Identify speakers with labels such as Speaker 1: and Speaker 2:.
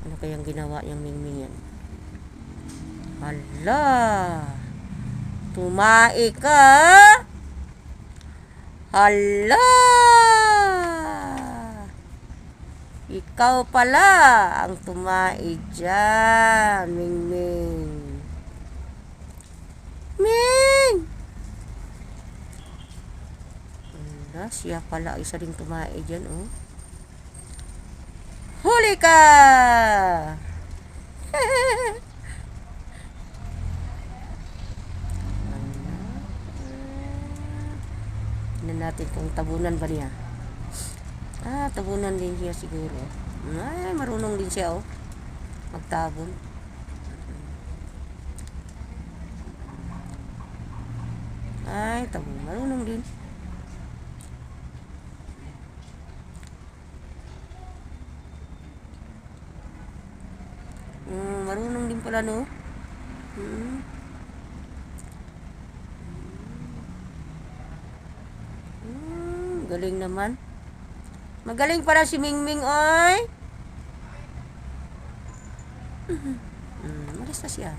Speaker 1: Ano kayang ginawa niyang Mingming yan? Hala! Tumai ka! Hala! Ikaw pala ang tumai dyan, Mingming. Ming! Hala, siya pala isa ring tumai dyan, oh. Huli ka! Tignan natin kung tabunan ba niya. Tabunan din siya siguro. Ay, marunong din siya, oh. Magtabon. Ay, tabon. Marunong din. Marunong din pala, no? Galing naman. Magaling para si Mingming, oy. Malis na siya.